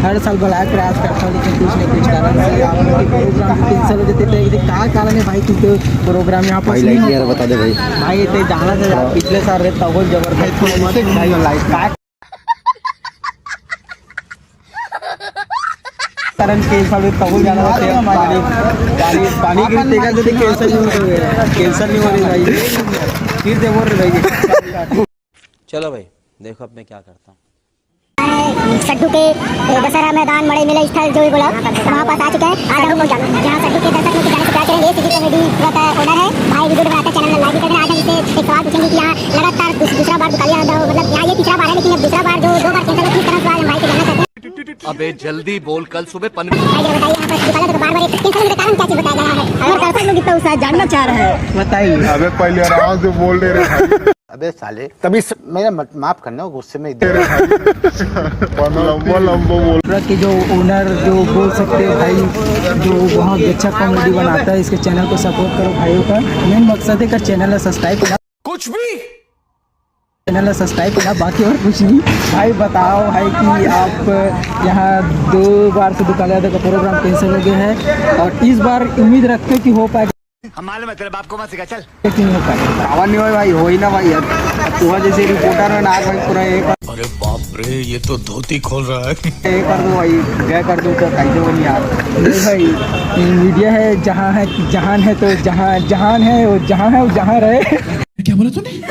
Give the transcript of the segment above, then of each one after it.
हर साल बुलाया प्रयास करता हूँ, लेकिन कुछ नहीं कुछ कारण से आप लोग के प्रोग्राम कैंसिल हो जाते थे। क्या कारण है भाई, क्योंकि प्रोग्राम यहाँ पर नहीं यार बता दे भाई। भाई तो जाना था पिछले साल रहता बहुत जबरदस्त भाई लाइफ कारण कैंसल कबूल जाना पानी गिरते कैंसल नहीं हो रही भाई, फिर से बोल रहे भाई। चलो भाई देखो अब मैं क्या करता हूँ। सड्डू के दशहरा मैदान बड़े मेला स्थल जो भी बोला वहाँ पास आ चुके हैं। आज हम जहाँ सड्डू के दर्शक लोग जाने से क्या करेंगे। सिटी कॉमेडी का ओनर है भाई, वीडियो बनाता है, चैनल में लाइक भी करना। आज हम इससे एक सवाल पूछेंगे कि यहाँ लगातार दूसरा बार दुकालियाँ मतलब यहाँ ये तीसरा बार है, लेकिन अब दूसरा बार जो 2 बार कैंसिल किस तरह से आज भाई को जानना चाहते हैं। अबे जल्दी बोल, कल सुबह भाई बताइए यहाँ पर दुकान तो बार बार कैंसिल होने का कारण क्या चीज बताया जा रहा है और दर्शक लोग इतना उत्साह जानना चाह रहे हैं, बताइए। अबे पहले आराम से बोल दे रहे। अबे साले तभी मेरा माफ करना, गुस्से में लंबो बोल कि जो ओनर जो बोल सकते हैं भाई, जो बहुत अच्छा कॉमेडी बनाता है, इसके चैनल को सपोर्ट करो भाइयों का। मेन मकसद है का चैनल है सब्सक्राइब करना, कुछ भी चैनल है सब्सक्राइब करना, बाकी और कुछ नहीं। भाई बताओ भाई कि आप यहाँ 2 बार से दुकान का प्रोग्राम कैंसिल हो गया है और इस बार उम्मीद रखते कि हो पाएगा। हम मालूम है तेरे बाप को मत सिखा, चल नहीं हो पाएगा, आवाज नहीं हो भाई, हो ही ना भाई यार। तुहा जैसे रिपोर्टर में नाग भाई पूरा एक अरे बाप रे ये तो धोती खोल रहा है। कर दो भाई, क्या कर दो तो कैसे बनी यार। नहीं भाई मीडिया है जहाँ है जहान है, तो जहान है वो जहाँ रहे। क्या बोला तूने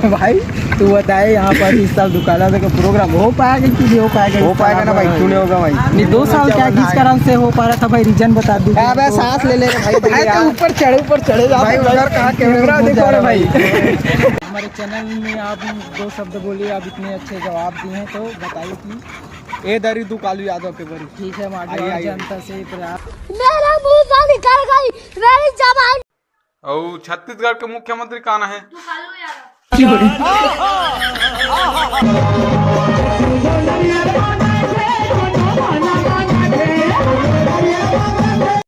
भाई तू बताए यहाँ पर इस साल दुकाना का प्रोग्राम हो पाएगा कि नहीं हो पाएगा? हो पाएगा ना भाई, क्यों नहीं होगा भाई। नहीं 2 साल क्या किस कारण से हो पा रहा था भाई, रीजन बता दीजिए। अबे सांस ले भाई, ऊपर चढ़े भाई उधर कहाँ कैमरा देखो रे भाई। भाई। हमारे चैनल में आप 2 शब्द बोलिए, आप इतने अच्छे जवाब दिए हैं तो बताइए कि ए दरी तू कालू यादव के बड़ी ठीक है। हम आगे जनता से प्रयास मेरा मुंह से निकल गई मेरी जबान। और छत्तीसगढ़ के मुख्यमंत्री कौन है?